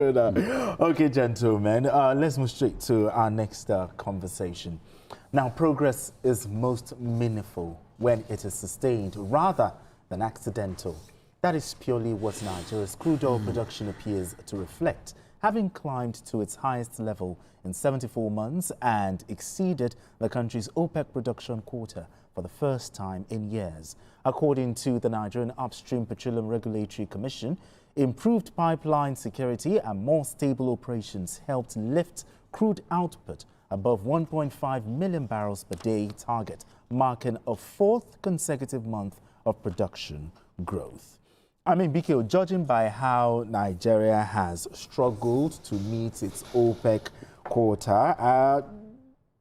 Okay, gentlemen, let's move straight to our next conversation. Now, progress is most meaningful when it is sustained rather than accidental. That is purely what Nigeria's crude oil production appears to reflect, having climbed to its highest level in 74 months and exceeded the country's OPEC production quota for the first time in years. According to the Nigerian Upstream Petroleum Regulatory Commission, improved pipeline security and more stable operations helped lift crude output above 1.5 million barrels per day target, marking a fourth consecutive month of production growth. I mean, Biko, judging by how Nigeria has struggled to meet its OPEC quota,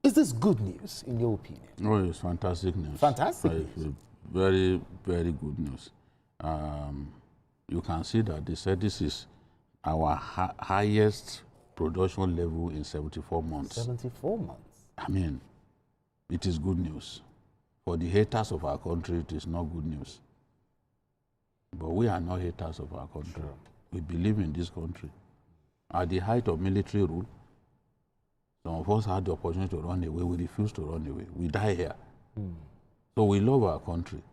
is this good news, in your opinion? Oh, it's fantastic news. Fantastic news. Very, very good news. You can see that they said this is our highest production level in 74 months. 74 months? I mean, it is good news. For the haters of our country, it is not good news. But we are not haters of our country. We believe in this country. At the height of military rule, some of us had the opportunity to run away. We refused to run away. We die here. So we love our country.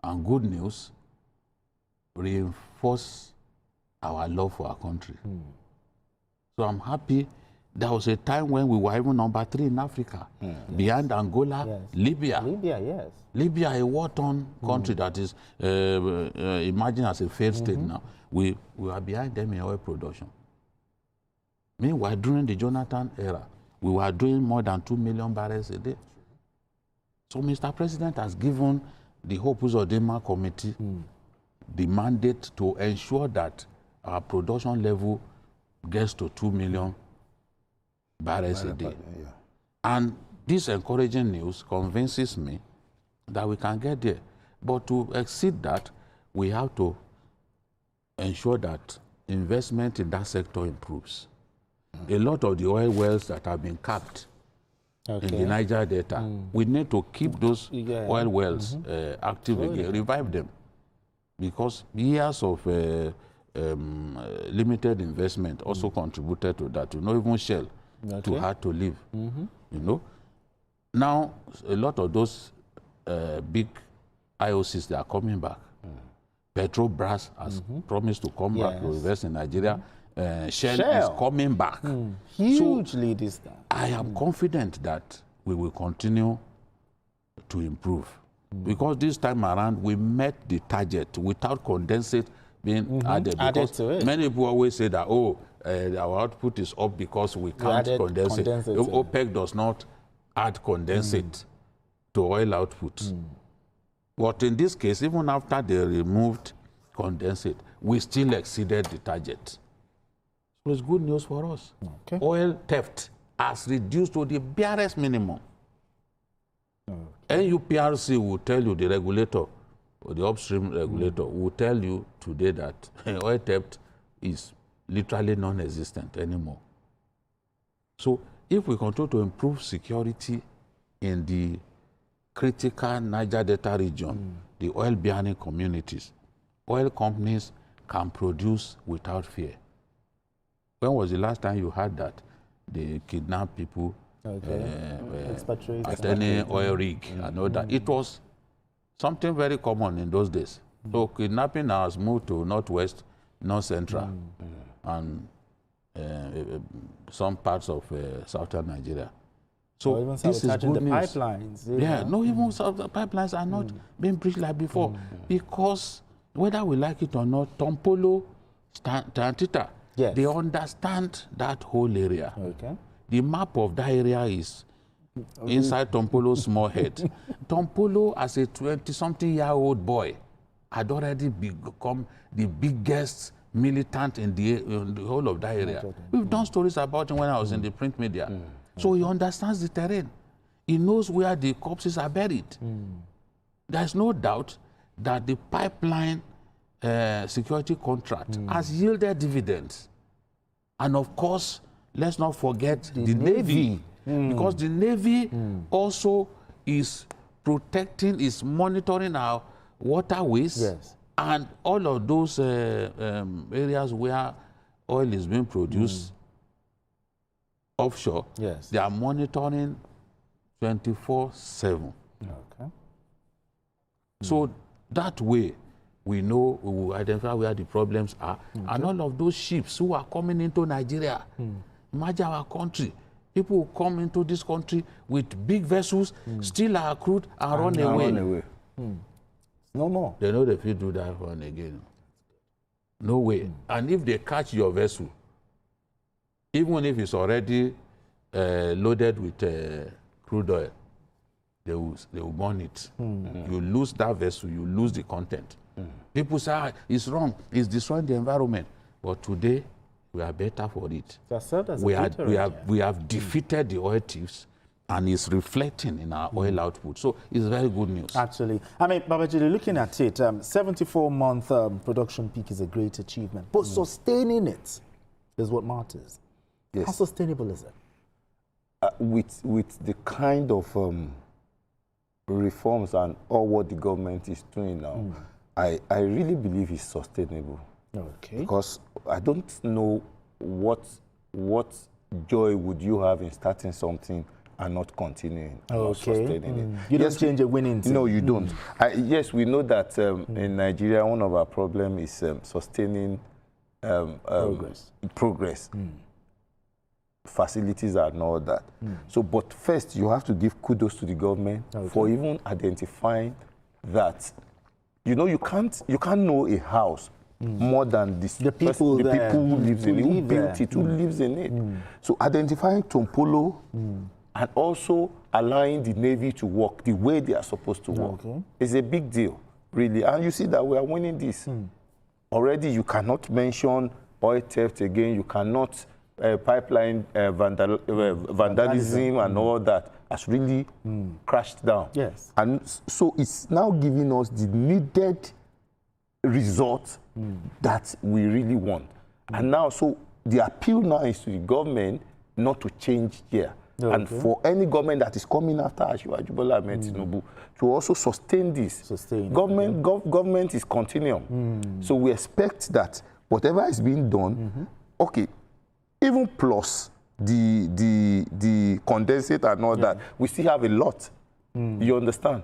And good news reinforce our love for our country. So I'm happy. There was a time when we were even number 3 in Africa, behind Angola, Libya. Libya, yes. Libya, a war-torn country that is imagined as a failed state now. We are behind them in oil production. Meanwhile, during the Jonathan era, we were doing more than 2 million barrels a day. So Mr. President has given the Hope Uzodinma Committee the mandate to ensure that our production level gets to 2 million barrels a day. And this encouraging news convinces me that we can get there. But to exceed that, we have to ensure that investment in that sector improves. A lot of the oil wells that have been capped in the Niger Delta, we need to keep those oil wells active again, revive them. Because years of limited investment also contributed to that. You know, even Shell, too hard to live. You know, now a lot of those big IOCs, they are coming back. Petrobras has promised to come back to invest in Nigeria. Shell is coming back. Hugely this time. I am confident that we will continue to improve. Because this time around, we met the target without condensate being added. Because to it. Many people always say that, oh, our output is up because we can't condensate. OPEC does not add condensate to oil output. But in this case, even after they removed condensate, we still exceeded the target. So it's good news for us. Oil theft has reduced to the barest minimum. NUPRC will tell you, the regulator, or the upstream regulator, will tell you today that oil theft is literally non-existent anymore. So if we continue to improve security in the critical Niger Delta region, the oil-bearing communities, oil companies can produce without fear. When was the last time you heard that they kidnap people at any oil rig? I know that it was something very common in those days. So kidnapping has moved to northwest, north central, and some parts of southern Nigeria. So even this is good news. Pipelines. No, even some of the pipelines are not being breached like before, because whether we like it or not, Tompolo, Tantita, they understand that whole area. The map of that area is inside Tompolo's small head. Tompolo, as a 20-something-year-old boy, had already become the biggest militant in the whole of that area. We've done stories about him when I was in the print media. So he understands the terrain. He knows where the corpses are buried. There's no doubt that the pipeline security contract has yielded dividends. And of course, let's not forget the Navy. Because the Navy also is protecting, is monitoring our waterways and all of those areas where oil is being produced offshore, Yes. they are monitoring 24/7. Okay. So that way, we know, we will identify where the problems are. And all of those ships who are coming into Nigeria, imagine our country, people who come into this country with big vessels, steal our crude and run away. No more. They know if you do that one again. No way. And if they catch your vessel, even if it's already loaded with crude oil, they will burn it. You lose that vessel, you lose the content. People say, it's wrong, it's destroying the environment. But today, we are better for it. We have defeated the oil thieves, and it's reflecting in our oil output. So it's very good news. Actually, I mean, Babajide, looking at it, 74-month production peak is a great achievement, but sustaining it is what matters. Yes. How sustainable is it? With the kind of reforms and all what the government is doing now, I really believe it's sustainable. Okay. Because I don't know what joy would you have in starting something and not continuing, not sustaining it. You don't change a winning team. No, you don't. Yes, we know that in Nigeria, one of our problems is sustaining progress. Facilities and all that. So, but first, you have to give kudos to the government for even identifying that, you know, you can't know a house more than the people who lives in it, who built it, who lives in it. So identifying Tompolo and also allowing the Navy to work the way they are supposed to work is a big deal, really. And you see that we are winning this. Already you cannot mention oil theft again, you cannot pipeline vandalism and all that has really crashed down. Yes. And so it's now giving us the needed result that we really want. And now, so the appeal now is to the government not to change here. And for any government that is coming after Asiwaju Bola Ahmed Tinubu to also sustain this. Government is continuum. So we expect that whatever is being done, okay, even plus the condensate and all that, we still have a lot. You understand?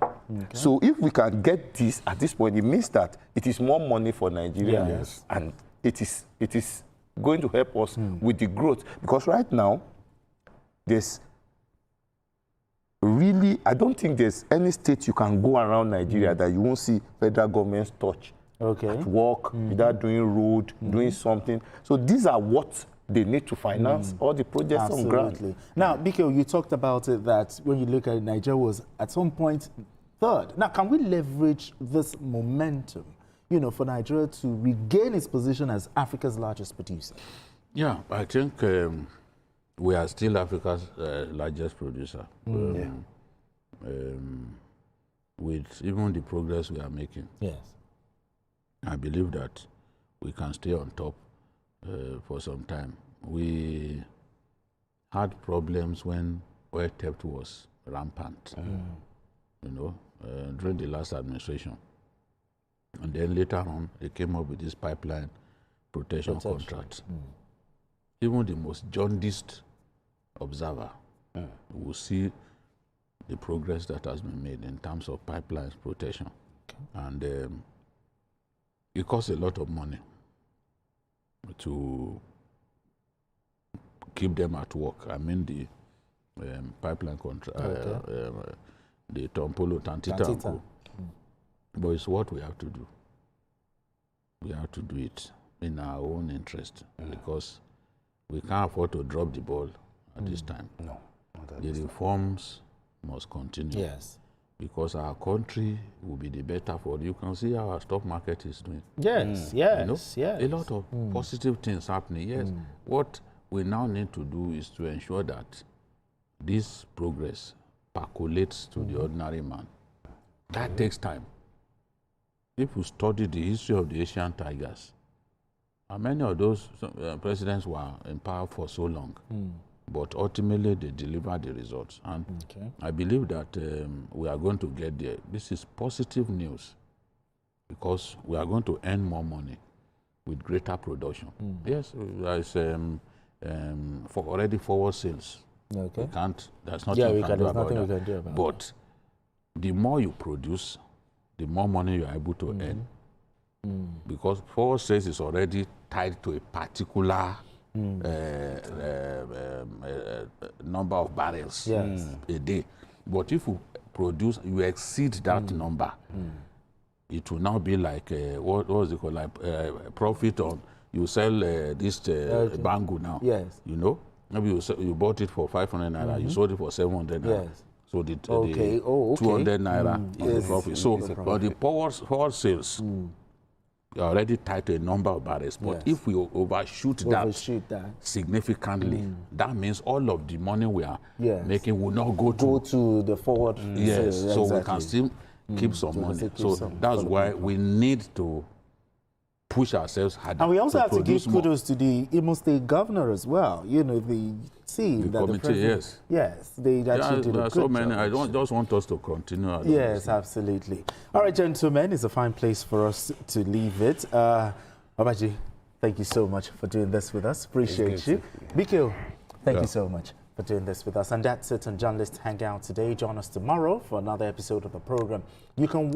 So if we can get this at this point, it means that it is more money for Nigeria, and it is going to help us with the growth. Because right now, there's really, I don't think there's any state you can go around Nigeria that you won't see federal government's touch at work, without doing road, doing something. So these are what they need to finance all the projects on ground. Now, Biko, you talked about it that when you look at it, Nigeria was at some point third. Now, can we leverage this momentum, you know, for Nigeria to regain its position as Africa's largest producer? Yeah, I think we are still Africa's largest producer. With even the progress we are making. Yes. I believe that we can stay on top for some time. We had problems when oil theft was rampant, you know, during the last administration. And then later on, they came up with this pipeline protection contract. Even the most jaundiced observer will see the progress that has been made in terms of pipelines protection. And it costs a lot of money to keep them at work. I mean the pipeline contract, the Tompolo, Tantita. But it's what we have to do. We have to do it in our own interest because we can't afford to drop the ball at this time. No. The reforms must continue. Yes. Because our country will be the better for it. You can see how our stock market is doing. Yes, You know, yes. a lot of positive things happening. Yes. What we now need to do is to ensure that this progress percolates to the ordinary man. That takes time. If you study the history of the Asian tigers, many of those presidents were in power for so long, but ultimately they delivered the results. And I believe that we are going to get there. This is positive news because we are going to earn more money. with greater production. Yes, there's for already forward sales. Okay. We can't. There's nothing we can do there's about nothing that. we can do about But the more you produce, the more money you are able to earn. Because forward sales is already tied to a particular number of barrels a day. But if you produce, you exceed that number, it will now be like what was it called? Like profit on you sell this bangu now. Yes. You know, maybe you bought it for 500 naira, you sold it for 700 naira. Yes. So the Okay. 200 naira is the profit. So, is the but the forward sales are already tied to a number of barrels. But if we overshoot that significantly, that means all of the money we are making will not go to the forward yes, sales. so Exactly. we can still keep some money. So some that's for the why people. we need to push ourselves harder. And we also have to give produce more. kudos to the Imo State governor as well. You know, the team The that committee, the president, yes. they actually did there a are good so many. job. I don't just want us to continue. Yes, absolutely. All right, gentlemen, it's a fine place for us to leave it. Babaji, thank you so much for doing this with us. Appreciate you. Bikio, thank you so much for doing this with us. And that's it on Journalist Hangout today. Join us tomorrow for another episode of the program. You can watch